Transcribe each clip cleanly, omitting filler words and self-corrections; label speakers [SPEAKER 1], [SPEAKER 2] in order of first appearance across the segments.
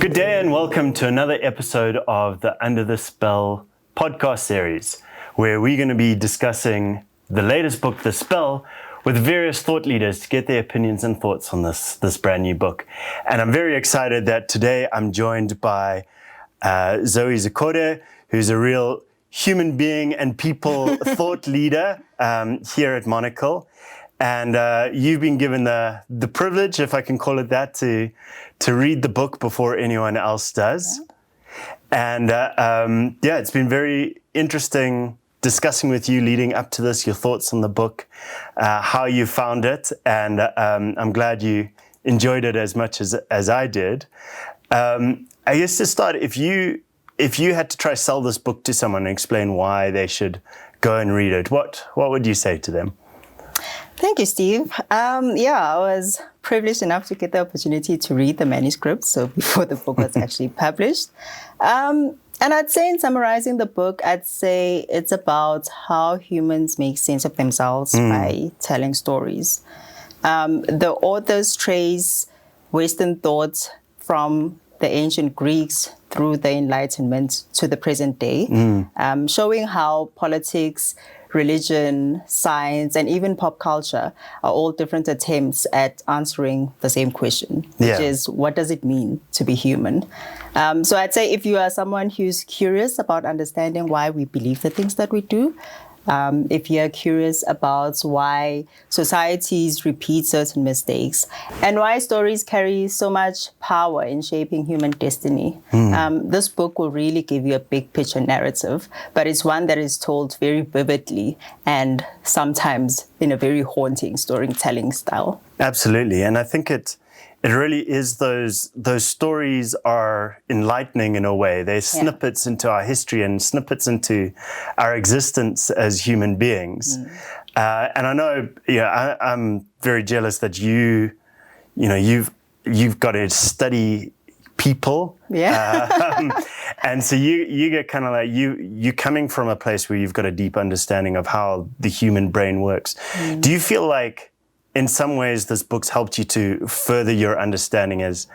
[SPEAKER 1] Good day and welcome to another episode of the Under the Spell podcast series, where we're going to be discussing the latest book, The Spell, with various thought leaders to get their opinions and thoughts on this brand new book. And I'm very excited that today I'm joined by Zolile Zikode, who's a real human being and people thought leader here at Monocle. And you've been given the privilege, if I can call it that, to read the book before anyone else does. And it's been very interesting discussing with you leading up to this, your thoughts on the book, how you found it. And I'm glad you enjoyed it as much as I did. I guess to start, if you had to try sell this book to someone and explain why they should go and read it, what would you say to them?
[SPEAKER 2] Thank you, Steve. I was privileged enough to get the opportunity to read the manuscript, so before the book was actually published. And I'd say in summarizing the book, I'd say it's about how humans make sense of themselves by telling stories. The authors trace Western thought from the ancient Greeks through the Enlightenment to the present day, showing how politics, religion, science, and even pop culture are all different attempts at answering the same question, which is, what does it mean to be human? So I'd say if you are someone who's curious about understanding why we believe the things that we do, if you're curious about why societies repeat certain mistakes and why stories carry so much power in shaping human destiny, this book will really give you a big picture narrative, but it's one that is told very vividly and sometimes in a very haunting storytelling style.
[SPEAKER 1] Absolutely. And I think it really is those stories are enlightening in a way. They're snippets into our history and snippets into our existence as human beings. And I know, I'm very jealous that you've got to study people. And so you get kind of like, you coming from a place where you've got a deep understanding of how the human brain works. Do you feel like in some ways, this book's helped you to further your understanding as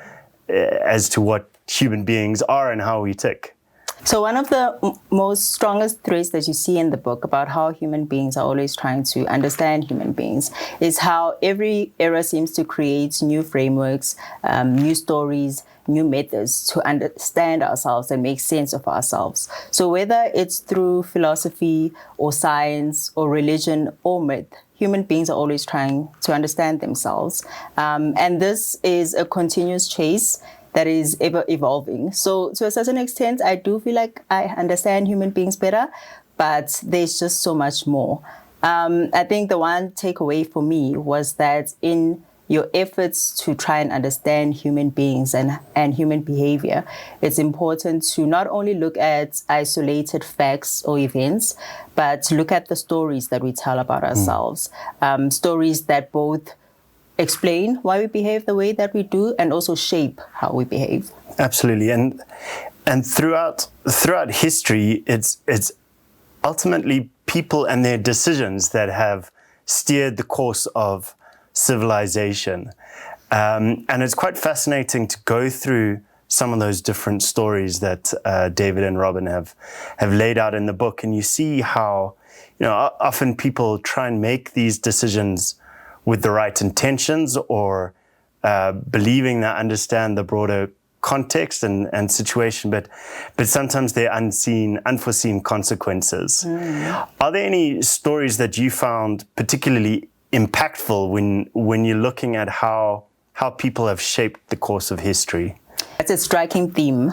[SPEAKER 1] to what human beings are and how we tick?
[SPEAKER 2] So one of the most strongest threads that you see in the book about how human beings are always trying to understand human beings is how every era seems to create new frameworks, new stories, new methods to understand ourselves and make sense of ourselves. So whether it's through philosophy or science or religion or myth, human beings are always trying to understand themselves. And this is a continuous chase that is ever evolving. So to a certain extent, I do feel like I understand human beings better, but there's just so much more. I think the one takeaway for me was that in your efforts to try and understand human beings and human behavior, it's important to not only look at isolated facts or events, but to look at the stories that we tell about ourselves, stories that both explain why we behave the way that we do and also shape how we behave.
[SPEAKER 1] Absolutely. And throughout history, it's ultimately people and their decisions that have steered the course of civilization. And it's quite fascinating to go through some of those different stories that David and Robin have laid out in the book. And you see how, often people try and make these decisions with the right intentions or believing they understand the broader context and situation, but sometimes they're unforeseen consequences. Are there any stories that you found particularly impactful when you're looking at how people have shaped the course of history?
[SPEAKER 2] It's a striking theme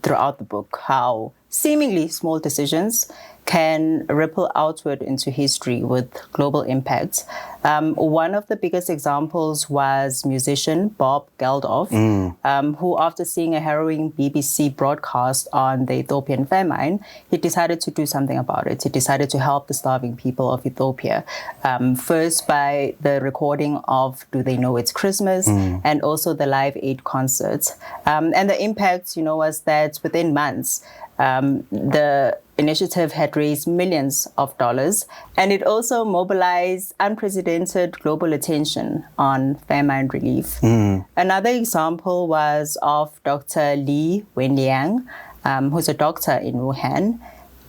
[SPEAKER 2] throughout the book, how seemingly small decisions can ripple outward into history with global impact. One of the biggest examples was musician Bob Geldof, who after seeing a harrowing BBC broadcast on the Ethiopian famine, he decided to do something about it. He decided to help the starving people of Ethiopia, first by the recording of Do They Know It's Christmas, and also the Live Aid concerts. And the impact, was that within months, the initiative had raised millions of dollars, and it also mobilized unprecedented global attention on famine relief. Another example was of Dr. Li Wenliang, who's a doctor in Wuhan.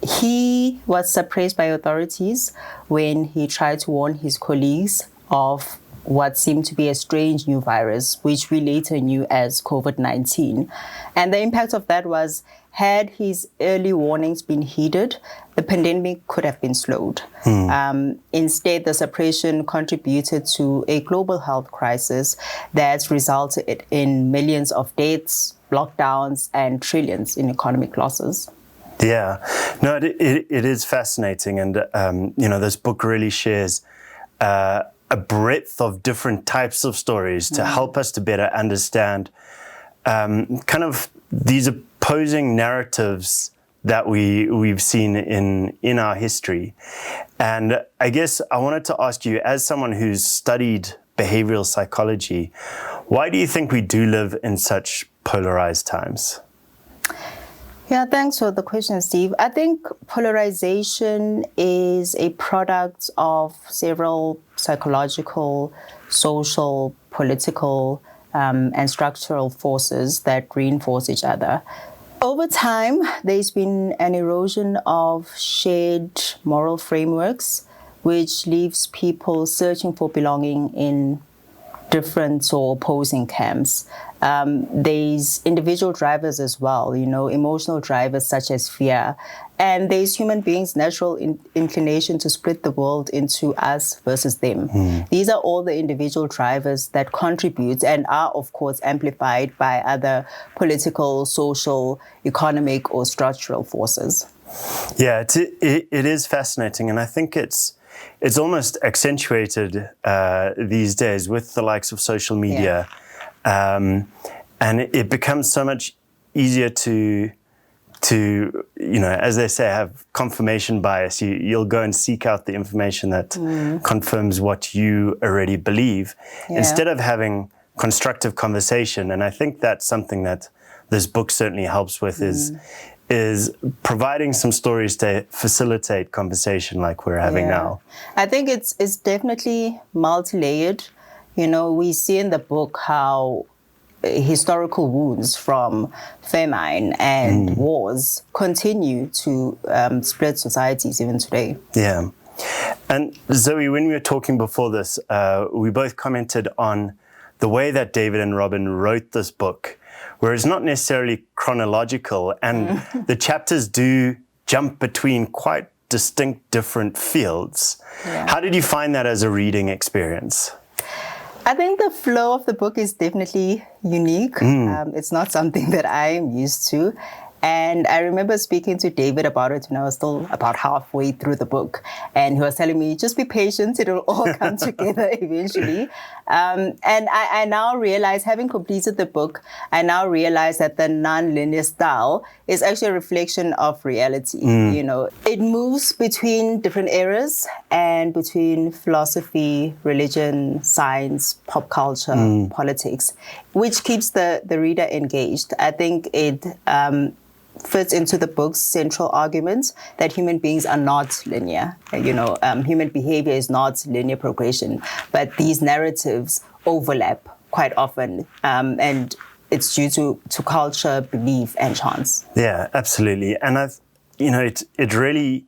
[SPEAKER 2] He was suppressed by authorities when he tried to warn his colleagues of what seemed to be a strange new virus, which we later knew as COVID-19. And the impact of that was, had his early warnings been heeded, the pandemic could have been slowed. Instead, the suppression contributed to a global health crisis that's resulted in millions of deaths, lockdowns, and trillions in economic losses.
[SPEAKER 1] Yeah, no, it is fascinating. And, this book really shares a breadth of different types of stories to help us to better understand kind of these opposing narratives that we've seen in our history. And I guess I wanted to ask you, as someone who's studied behavioral psychology, why do you think we do live in such polarized times?
[SPEAKER 2] Yeah, thanks for the question, Steve. I think polarization is a product of several psychological, social, political, and structural forces that reinforce each other. Over time, there's been an erosion of shared moral frameworks, which leaves people searching for belonging in different or opposing camps. There's individual drivers as well, emotional drivers such as fear. And there's human beings' natural inclination to split the world into us versus them. These are all the individual drivers that contribute and are, of course, amplified by other political, social, economic, or structural forces.
[SPEAKER 1] Yeah, it is fascinating. And I think it's almost accentuated these days with the likes of social media. And it becomes so much easier to as they say, have confirmation bias. You'll go and seek out the information that confirms what you already believe instead of having constructive conversation. And I think that's something that this book certainly helps with is providing some stories to facilitate conversation like we're having now.
[SPEAKER 2] I think it's definitely multi-layered. We see in the book how historical wounds from famine and wars continue to split societies even today.
[SPEAKER 1] Yeah. And Zoe, when we were talking before this, we both commented on the way that David and Robin wrote this book, where it's not necessarily chronological, and the chapters do jump between quite distinct different fields. How did you find that as a reading experience?
[SPEAKER 2] I think the flow of the book is definitely unique. It's not something that I'm used to. And I remember speaking to David about it when I was still about halfway through the book. And he was telling me, just be patient, it'll all come together eventually. And I now realize, having completed the book, I now realize that the non-linear style is actually a reflection of reality. It moves between different eras and between philosophy, religion, science, pop culture, politics, which keeps the reader engaged. I think it fits into the book's central argument that human beings are not linear. Human behavior is not linear progression, but these narratives overlap quite often, and it's due to culture, belief, and chance.
[SPEAKER 1] Yeah, absolutely. And it really,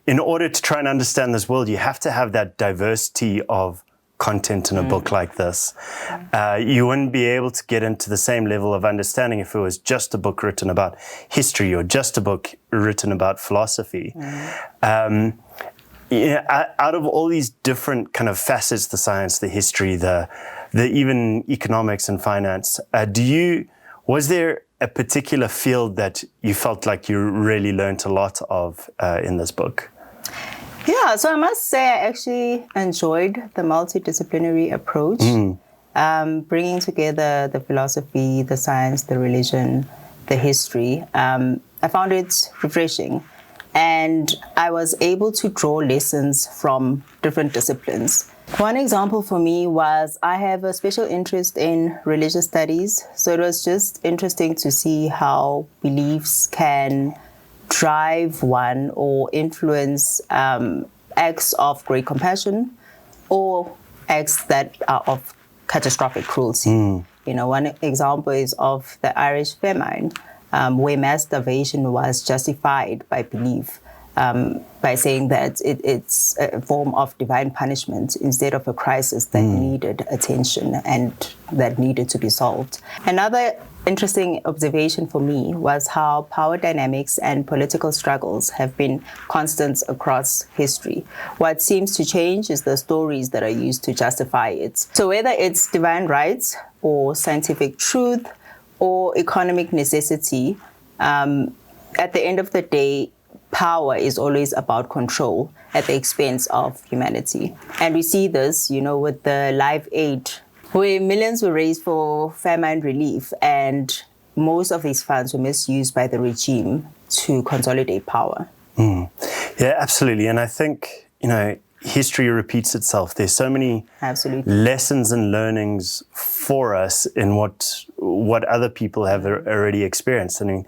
[SPEAKER 1] in order to try and understand this world, you have to have that diversity of content in a book like this. You wouldn't be able to get into the same level of understanding if it was just a book written about history or just a book written about philosophy. Out of all these different kind of facets, the science, the history, the even economics and finance, was there a particular field that you felt like you really learned a lot of in this book?
[SPEAKER 2] Yeah, so I must say I actually enjoyed the multidisciplinary approach, bringing together the philosophy, the science, the religion, the history. I found it refreshing, and I was able to draw lessons from different disciplines. One example for me was I have a special interest in religious studies, so it was just interesting to see how beliefs can drive one or influence acts of great compassion or acts that are of catastrophic cruelty. One example is of the Irish famine, where mass starvation was justified by belief, by saying that it's a form of divine punishment instead of a crisis that needed attention and that needed to be solved. Another interesting observation for me was how power dynamics and political struggles have been constants across history. What seems to change is the stories that are used to justify it. So whether it's divine rights or scientific truth or economic necessity, at the end of the day, power is always about control at the expense of humanity. And we see this, with the Live Aid, where millions were raised for famine relief, and most of these funds were misused by the regime to consolidate power.
[SPEAKER 1] Yeah, absolutely. And I think, history repeats itself. There's so many lessons and learnings for us in what other people have already experienced. I mean,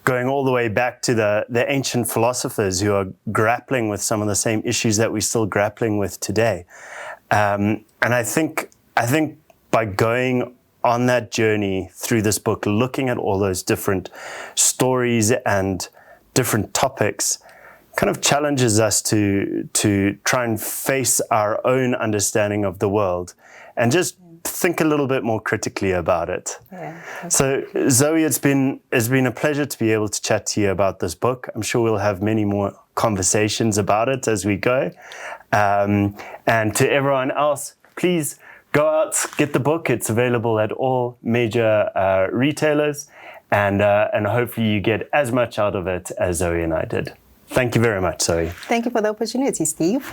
[SPEAKER 1] going all the way back to the ancient philosophers who are grappling with some of the same issues that we're still grappling with today. And I think by going on that journey through this book, looking at all those different stories and different topics, kind of challenges us to try and face our own understanding of the world and just think a little bit more critically about it. So Zoe, it's been a pleasure to be able to chat to you about this book. I'm sure we'll have many more conversations about it as we go. And to everyone else, please go out, get the book. It's available at all major retailers, and hopefully you get as much out of it as Zoe and I did. Thank you very much, Zoe.
[SPEAKER 2] Thank you for the opportunity, Steve.